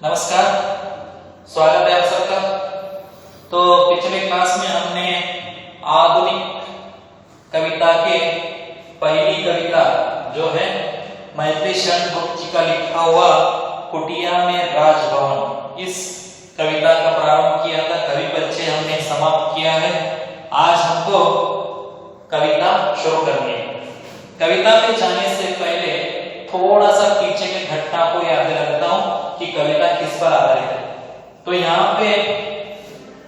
नमस्कार, स्वागत है आप सबका। तो पिछले क्लास में हमने आधुनिक कविता के पहली कविता जो है मैत्री शरण गुप्त जी का लिखा हुआ कुटिया में राजभवन, इस कविता का प्रारंभ किया था। कवि परिचय हमने समाप्त किया है। आज हमको कविता शुरू करनी है। कविता पे जाने से पहले थोड़ा सा पीछे के घटना को याद रखता हूं कि कविता किस पर आधारित है। तो यहाँ पे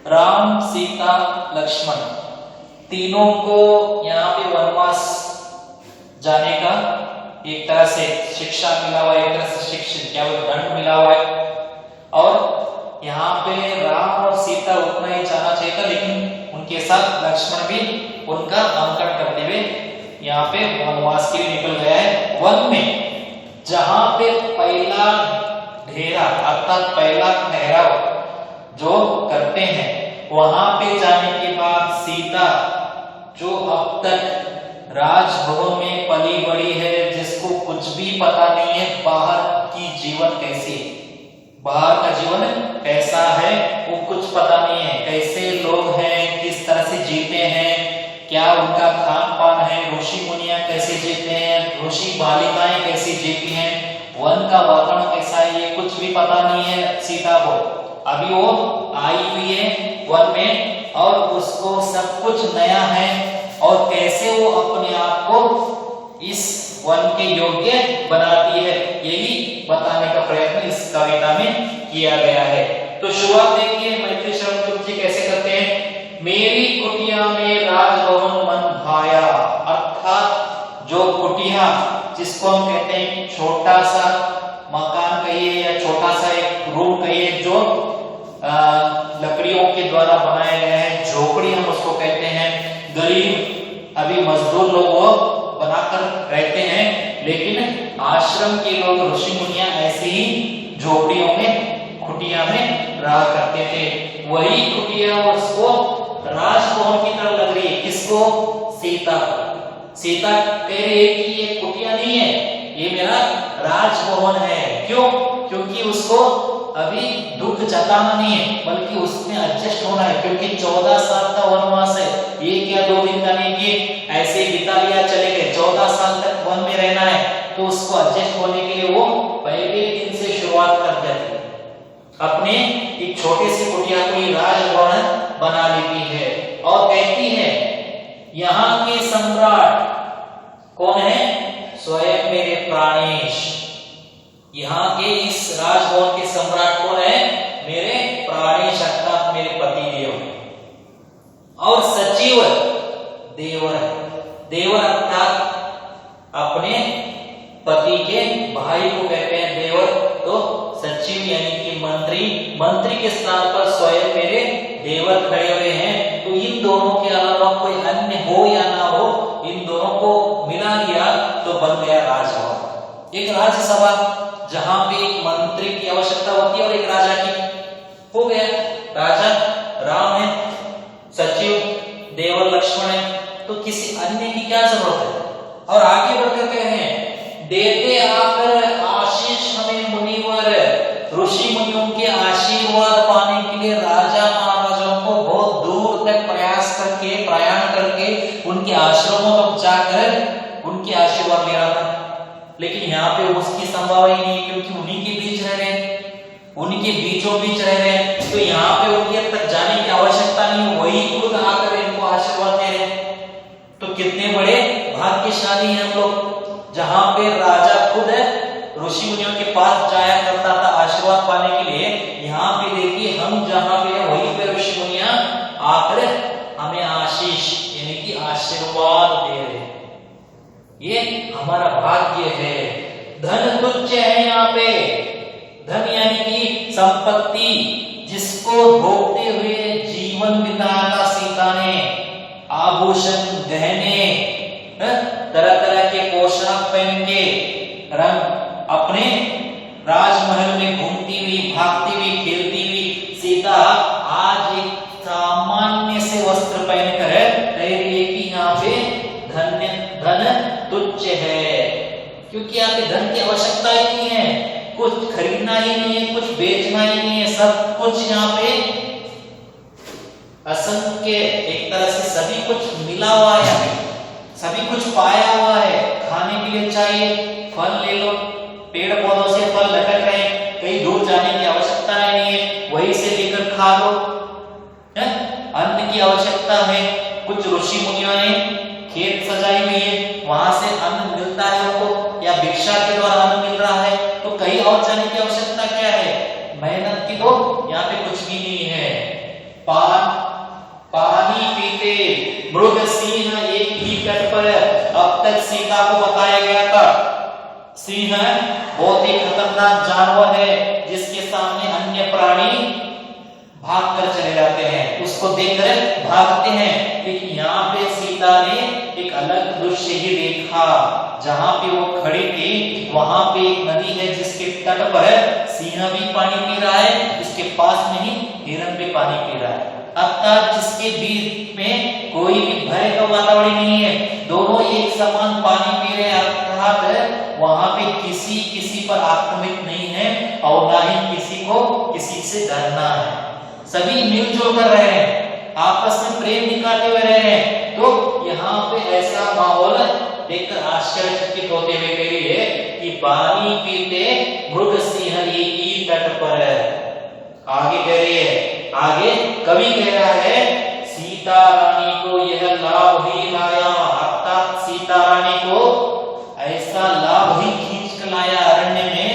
राम, सीता, लक्ष्मण तीनों को यहाँ पे वनवास जाने का एक तरह से शिक्षा मिला हुआ है, एक तरह से शिक्षित क्या वो दंड मिला हुआ है। और यहाँ पे राम और सीता उतना ही जाना चाहिए था, लेकिन उनके साथ लक्ष्मण भी उनका अंकन करते हुए यहाँ पे वनवास के लिए निकल गया है। वन में जहां पे पहला ढेरा अर्थात पहला ठहराव जो करते हैं, वहां पे जाने के बाद सीता जो अब तक राजभवन में पली बड़ी है, जिसको कुछ भी पता नहीं है बाहर की जीवन कैसी है, बाहर का जीवन कैसा है वो कुछ पता नहीं है, कैसे लोग हैं, किस तरह से जीते हैं, क्या उनका खान पान है, ऋषि मुनियां कैसे जीते हैं, ऋषि बालिकाएं कैसी जीती हैं, वन का वातावरण कैसा है, ये कुछ भी पता नहीं है सीता को। अभी वो आई हुई है वन में और उसको सब कुछ नया है, और कैसे वो अपने आप को इस वन के योग्य बनाती है, यही बताने का प्रयत्न इस कविता में किया गया है। तो शुरुआत देखिए मैत्री शरण गुप्त जी कैसे करते हैं। मेरी कुटिया में राजभवन मन भाया, अर्थात जो कुटिया जिसको हम कहते हैं छोटा सा मकान कहिए या छोटा सा एक रूम कहिए, जो लकड़ियों के द्वारा बनाया गया है, झोपड़ी हम उसको कहते हैं। गरीब अभी मजदूर लोग वो बनाकर रहते हैं, लेकिन आश्रम के लोग ऋषि मुनियां ऐसे ही झोपड़ियों में कुटिया में रहा करते थे। वही कुटिया उसको राजभवन की तरह लग रही है। किसको? सीता। सीता कह रही है कि ये कुटिया नहीं है, ये मेरा राजभवन है। क्यों? क्योंकि उसको अभी दुख जताना नहीं है, बल्कि उसमें एडजस्ट होना है, क्योंकि 14 साल का वनवास है। ये क्या 2 दिन का नहीं कि ऐसे ही बिता लिया चले गए, 14 साल तक वन में रहना है, तो उसको एडजस्ट होने के लिए वो पहले दिन से शुरुआत कर देती है, अपने एक छोटे से कुटिया को ही राजभवन बना लेती है और कहती है यहाँ के सम्राट कौन है? स्वयं मेरे प्राणेश। यहाँ के इस राजभवन के सम्राट कौन है? मेरे प्राणेश अर्थात मेरे पति देव। और सचिव देवर। देवर अर्थात अपने पति के भाई को कहते हैं देवर। तो सचिव यानी कि मंत्री, मंत्री के स्थान पर स्वयं मेरे देवर खड़े हुए हैं। तो इन दोनों के अलावा कोई अन्य हो या ना हो, इन दोनों को मिला लिया तो बन गया राजभवन। एक राज्यसभा जहां पे एक मंत्री की आवश्यकता होती है और एक राजा की। हो गया, राजा राम है, सचिव देवर लक्ष्मण है, तो किसी अन्य की क्या जरूरत है। और आगे बढ़कर कह रहे हैं देते आकर आशीष हमें मुनिवर। ऋषि मुनियों के आशीर्वाद पाने के लिए राजा महाराजाओं को बहुत दूर तक प्रयास करके, प्रयाण करके उनके आश्रमों तक जाकर उनके आशीर्वाद ले रहा था। लेकिन यहाँ पे उसकी संभावना ही नहीं, क्योंकि उन्हीं के बीच रह रहे, उनके बीचों बीच रह रहे, तो यहाँ पे उनके तक जाने की आवश्यकता नहीं, वही खुद आकर इनको आशीर्वाद दे रहे। तो कितने बड़े भाग्यशाली हैं हम लोग, जहां पे राजा खुद है ऋषि मुनियों के पास जाया करता था आशीर्वाद पाने के लिए। यहाँ पे देखिए हम जहां पे है वहीं पे ऋषि मुनियां आकर हमें आशीष यानी कि आशीर्वाद दे रहे हैं। ये हमारा भाग्य है। धन तुच्छ है यहाँ पे, धन यानी कि संपत्ति, जिसको भोगते हुए जीवन बिताया था सीता ने। आभूषण, गहने, तरह तरह के पोशाक पहन के रंग अपने राजमहल में घूमती हुई, भागती हुई, खेलती हुई सीता आज एक सामान्य से वस्त्र पहनकर कह रही है कि यहाँ पे धन तुच्छ है, क्योंकि यहाँ पे धन की आवश्यकता ही नहीं है, कुछ खरीदना ही नहीं है, कुछ बेचना ही नहीं है, सब कुछ यहाँ पे असंख्य, एक तरह से सभी कुछ मिला हुआ है, सभी कुछ पाया हुआ है। खाने के लिए चाहिए, फल ले लो, पेड़ पौधों से फल लटक रहे हैं, कहीं दूर जाने की आवश्यकता नहीं है, वहीं से लेकर खा लो। अन्न की आवश्यकता है, कुछ ऋषि मुनियों ने खेत सजाई हुई है, वहां से अन्न मिलता है उनको, या भिक्षा के द्वारा अन्न मिल रहा है, तो कहीं और जाने की आवश्यकता क्या है? मेहनत की तो यहाँ पे कुछ भी नहीं है। पानी पीते मृग सिंह एक ही तट पर, अब तक सीता को बताया गया था सिंह बहुत ही खतरनाक जानवर है, जिसके सामने अन्य प्राणी भाग कर चले जाते हैं, उसको देखकर भागते हैं। लेकिन यहाँ पे सीता ने एक अलग दृश्य ही देखा। जहां पे वो खड़ी थी वहां पे एक नदी है, जिसके तट पर सिंह भी पानी पी रहा है, उसके पास में ही हिरण भी पानी पी रहा है। अर्थात जिसके बीच में कोई भी भय का वातावरण नहीं है, दोनों एक समान पानी पी रहे हैं। अर्थात वहां पे किसी पर आक्रमित नहीं है और ना ही किसी को किसी से डरना है। सभी मिलजुल कर रहे हैं, आपस में प्रेम निकालते हुए रह रहे हैं। तो यहाँ पे ऐसा माहौल देखकर आश्चर्यचकित होते हुए कह रही है कि पानी पीते मृग सिंह एक ही तट पर। आगे कह रही है, आगे कवि कह रहा है, सीता रानी को यह लाभ ही लाया। अर्थात सीता रानी को ऐसा लाभ ही खींच कर लाया अरण्य में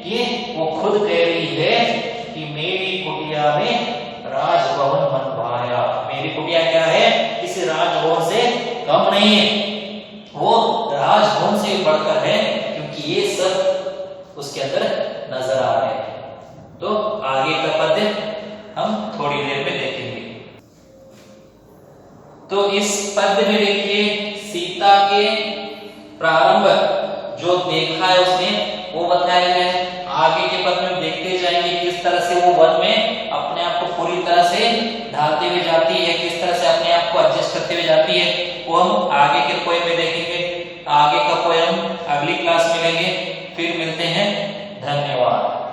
कि वो खुद कह रही है कि मेरी कुटिया में राजभवन बनवाया। मेरी कुटिया क्या है? किसी राजभवन से कम नहीं है, वो राजभवन से बढ़कर है, क्योंकि ये सब उसके अंदर नजर आ रहे हैं। तो आगे का पद हम थोड़ी देर में देखेंगे। तो इस पद में देखिए सीता के प्रारंभ जो देखा है उसने वो बताया गया है। आगे के पद में देखते जाएंगे किस तरह से वो वन में अपने आप को पूरी तरह से ढालते हुए जाती है, किस तरह से अपने आप को एडजस्ट करते हुए जाती है, वो हम आगे के पोएम में देखेंगे। आगे का पोएम अगली क्लास में लेंगे। फिर मिलते हैं, धन्यवाद।